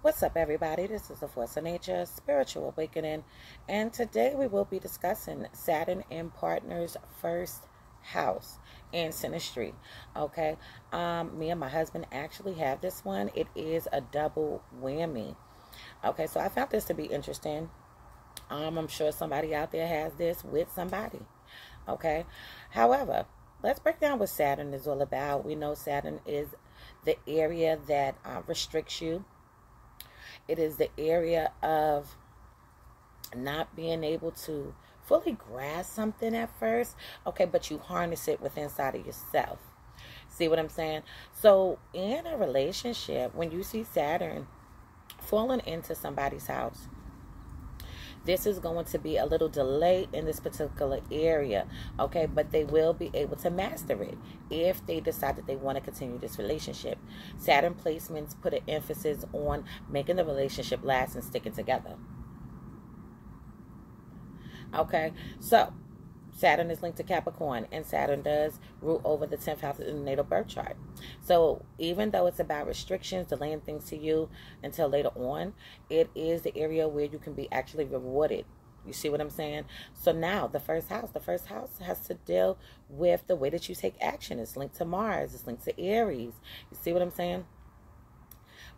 What's up, everybody? This is the Force of Nature Spiritual Awakening, and today we will be discussing Saturn in Partner's first house in Synastry. Okay, me and my husband actually have this one. It is a double whammy. Okay, so I found this to be interesting. I'm sure somebody out there has this with somebody. Okay, however, let's break down what Saturn is all about. We know Saturn is the area that restricts you. It is the area of not being able to fully grasp something at first, okay, but you harness it within inside of yourself. See what I'm saying? So in a relationship, when you see Saturn falling into somebody's house, this is going to be a little delay in this particular area, okay? But they will be able to master it if they decide that they want to continue this relationship. Saturn placements put an emphasis on making the relationship last and sticking together. Okay, so Saturn is linked to Capricorn, and Saturn does rule over the 10th house in the natal birth chart. So even though it's about restrictions, delaying things to you until later on, it is the area where you can be actually rewarded. You see what I'm saying? So now the first house has to deal with the way that you take action. It's linked to Mars. It's linked to Aries. You see what I'm saying?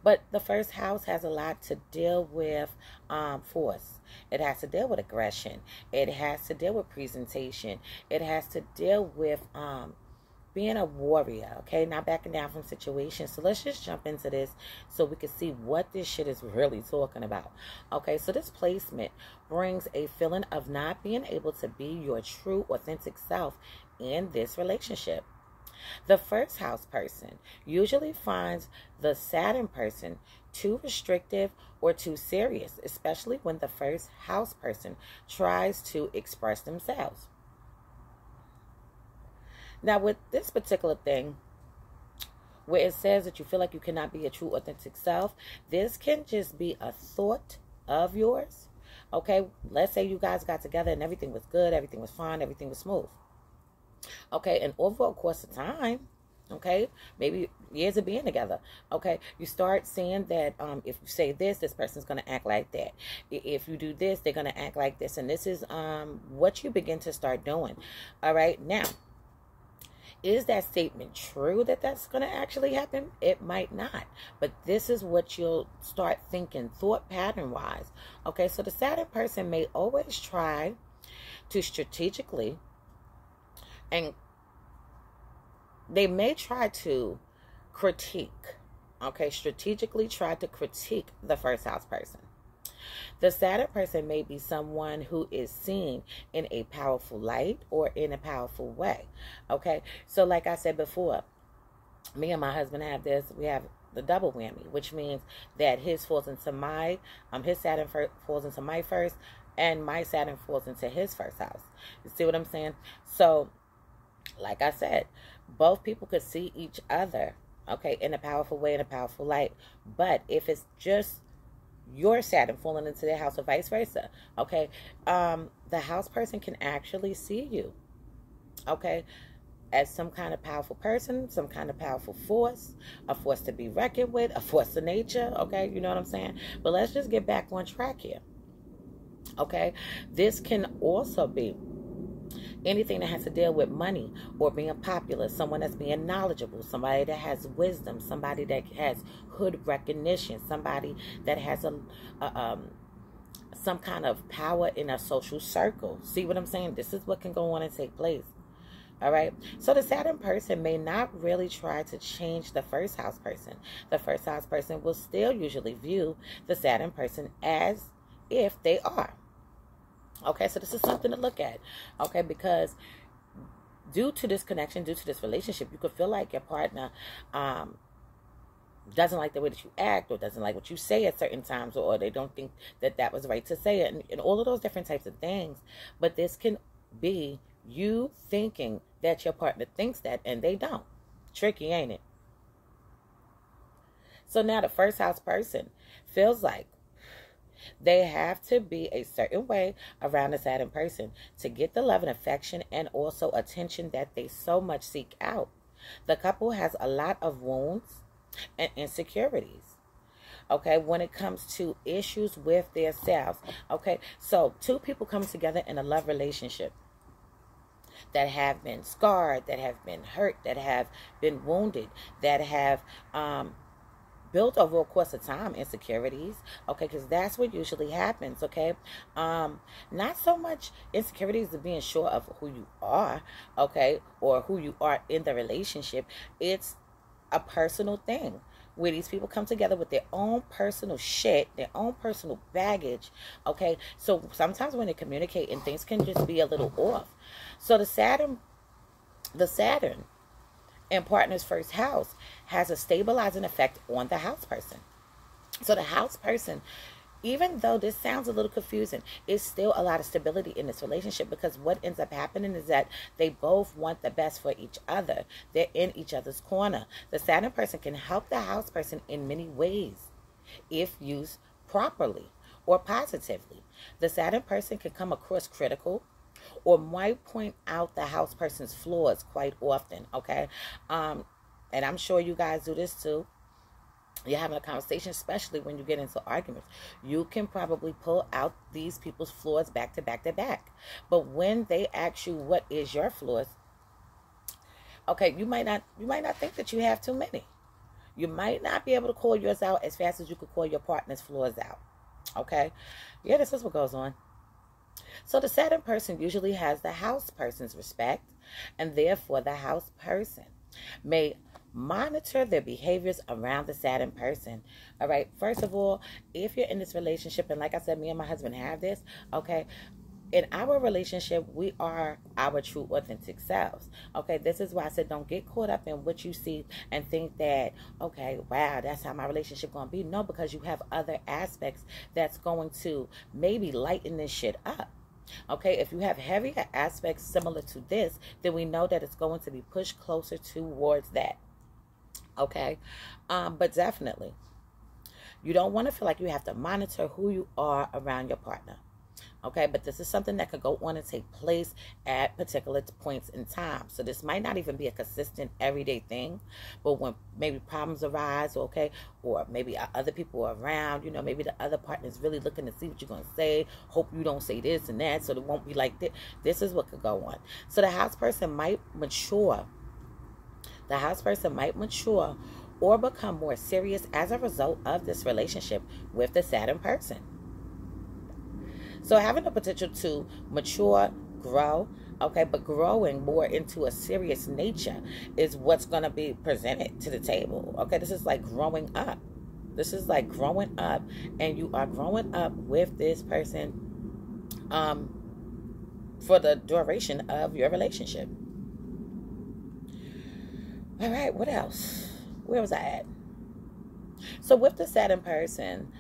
But the first house has a lot to deal with force. It has to deal with aggression. It has to deal with presentation. It has to deal with being a warrior, okay? Not backing down from situations. So let's just jump into this so we can see what this shit is really talking about. Okay, so this placement brings a feeling of not being able to be your true, authentic self in this relationship. The first house person usually finds the Saturn person too restrictive or too serious, especially when the first house person tries to express themselves. Now, with this particular thing, where it says that you feel like you cannot be a true, authentic self, this can just be a thought of yours. Okay, let's say you guys got together and everything was good, everything was fine, everything was smooth. Okay, and over a course of time, okay, maybe years of being together, okay, you start seeing that if you say this person's going to act like that. If you do this, they're going to act like this. And this is what you begin to start doing. All right, now, is that statement true that that's going to actually happen? It might not. But this is what you'll start thinking, thought pattern-wise. Okay, so the Saturn person may always try to strategically, and they may try to critique, okay, strategically try to critique the first house person. The Saturn person may be someone who is seen in a powerful light or in a powerful way, okay? So like I said before, me and my husband have this, we have the double whammy, which means that his falls into my, his Saturn falls into my first, and my Saturn falls into his first house. You see what I'm saying? So, like I said, both people could see each other, okay, in a powerful way, in a powerful light. But if it's just your Saturn falling into their house or vice versa, okay, the house person can actually see you, okay, as some kind of powerful person, some kind of powerful force, a force to be reckoned with, a force of nature, okay, you know what I'm saying? But let's just get back on track here, okay? This can also be anything that has to deal with money or being popular, someone that's being knowledgeable, somebody that has wisdom, somebody that has hood recognition, somebody that has some kind of power in a social circle. See what I'm saying? This is what can go on and take place. All right. So the Saturn person may not really try to change the first house person. The first house person will still usually view the Saturn person as if they are. Okay, so this is something to look at, okay, because due to this connection, due to this relationship, you could feel like your partner doesn't like the way that you act, or doesn't like what you say at certain times, or they don't think that that was right to say it, and all of those different types of things. But this can be you thinking that your partner thinks that, and they don't. Tricky, ain't it? So now the first house person feels like they have to be a certain way around the Saturn person to get the love and affection and also attention that they so much seek out. The couple has a lot of wounds and insecurities. okay, when it comes to issues with their selves. Okay, so two people come together in a love relationship that have been scarred, that have been hurt, that have been wounded, that have built over a course of time insecurities, okay, because that's what usually happens, okay. Not so much insecurities of being sure of who you are, okay, or who you are in the relationship. It's a personal thing where these people come together with their own personal shit, their own personal baggage, okay. So sometimes when they communicate and things can just be a little off. So the Saturn in partner's first house has a stabilizing effect on the house person. So the house person, even though this sounds a little confusing, is still a lot of stability in this relationship, because what ends up happening is that they both want the best for each other. They're in each other's corner. The Saturn person can help the house person in many ways if used properly or positively. The Saturn person can come across critical or might point out the house person's flaws quite often, okay? And I'm sure you guys do this too. You're having a conversation, especially when you get into arguments. You can probably pull out these people's flaws back to back to back. But when they ask you what is your flaws, okay, you might not think that you have too many. You might not be able to call yours out as fast as you could call your partner's flaws out. Okay? Yeah, this is what goes on. So the Saturn person usually has the house person's respect, and therefore the house person may monitor their behaviors around the Saturn person. All right. First of all, if you're in this relationship, and like I said, me and my husband have this, okay, in our relationship, we are our true authentic selves. Okay, this is why I said don't get caught up in what you see and think that, okay, wow, that's how my relationship going to be. No, because you have other aspects that's going to maybe lighten this shit up. Okay, if you have heavier aspects similar to this, then we know that it's going to be pushed closer towards that. Okay, but definitely, you don't want to feel like you have to monitor who you are around your partner. Okay, but this is something that could go on and take place at particular points in time. So this might not even be a consistent everyday thing, but when maybe problems arise, okay, or maybe other people are around, you know, maybe the other partner is really looking to see what you're going to say, hope you don't say this and that, so it won't be like this. This is what could go on. So the house person might mature. The house person might mature or become more serious as a result of this relationship with the Saturn person. So having the potential to mature, grow, okay, but growing more into a serious nature is what's going to be presented to the table. Okay, this is like growing up. This is like growing up, and you are growing up with this person for the duration of your relationship. All right, what else? Where was I at? So with the Saturn person,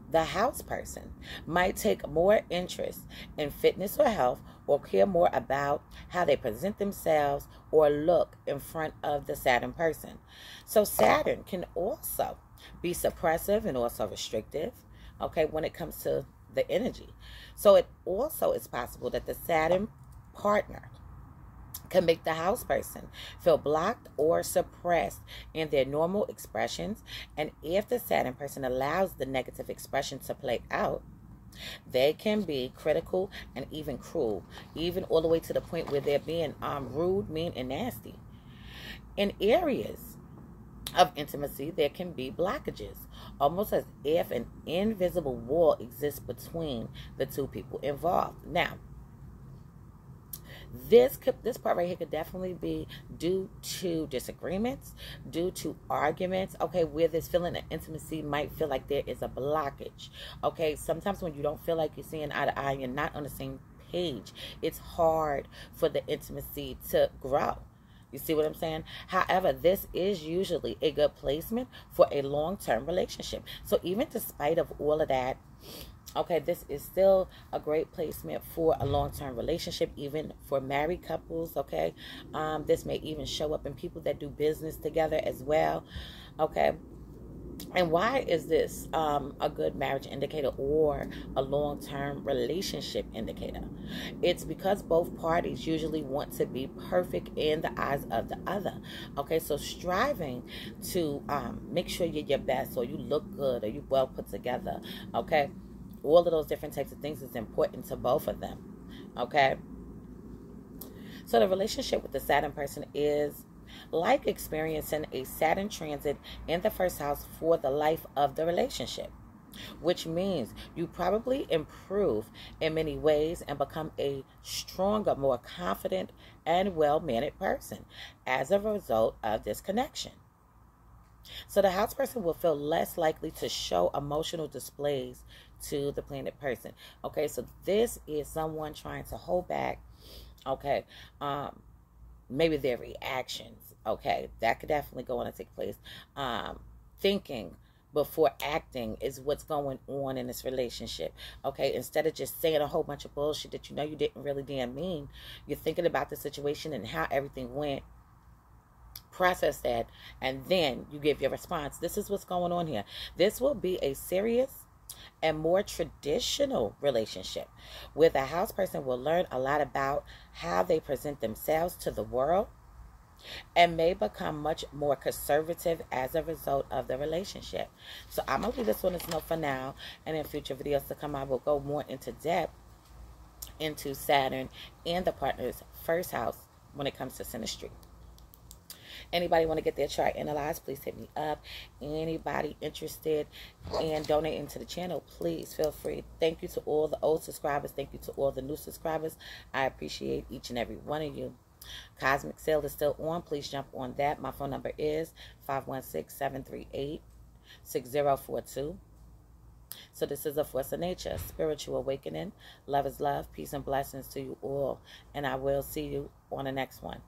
the house person might take more interest in fitness or health, or care more about how they present themselves or look in front of the Saturn person. So Saturn can also be suppressive and also restrictive, okay, when it comes to the energy. So it also is possible that the Saturn partner can make the house person feel blocked or suppressed in their normal expressions. And if the Saturn person allows the negative expression to play out, they can be critical and even cruel, even all the way to the point where they're being rude, mean, and nasty. In areas of intimacy, there can be blockages, almost as if an invisible wall exists between the two people involved. Now, this part right here could definitely be due to disagreements, due to arguments, okay, where this feeling of intimacy might feel like there is a blockage. Okay, sometimes when you don't feel like you're seeing eye to eye, you're not on the same page, it's hard for the intimacy to grow. You see what I'm saying? However, this is usually a good placement for a long-term relationship. So even despite of all of that, okay, this is still a great placement for a long-term relationship, even for married couples, okay? This may even show up in people that do business together as well, okay? And why is this a good marriage indicator or a long-term relationship indicator? It's because both parties usually want to be perfect in the eyes of the other. Okay, so striving to make sure you're your best, or you look good, or you well put together. Okay, all of those different types of things is important to both of them. Okay, so the relationship with the Saturn person is like experiencing a Saturn transit in the first house for the life of the relationship, which means you probably improve in many ways and become a stronger, more confident, and well-mannered person as a result of this connection. So the house person will feel less likely to show emotional displays to the planet person. Okay, so this is someone trying to hold back. Okay, maybe their reactions. Okay, that could definitely go on and take place. Thinking before acting is what's going on in this relationship. Okay, instead of just saying a whole bunch of bullshit that you know you didn't really damn mean, you're thinking about the situation and how everything went, process that, and then you give your response. This is what's going on here. This will be a serious and more traditional relationship where the house person will learn a lot about how they present themselves to the world and may become much more conservative as a result of the relationship. So I'm going to leave this one as no for now, and in future videos to come I will go more into depth into Saturn and the partner's first house when it comes to Synastry. Anybody want to get their chart analyzed, please hit me up. Anybody interested in donating to the channel, please feel free. Thank you to all the old subscribers. Thank you to all the new subscribers. I appreciate each and every one of you. Cosmic Sale is still on. Please jump on that. My phone number is 516-738-6042. So this is a force of nature, spiritual awakening. Love is love. Peace and blessings to you all. And I will see you on the next one.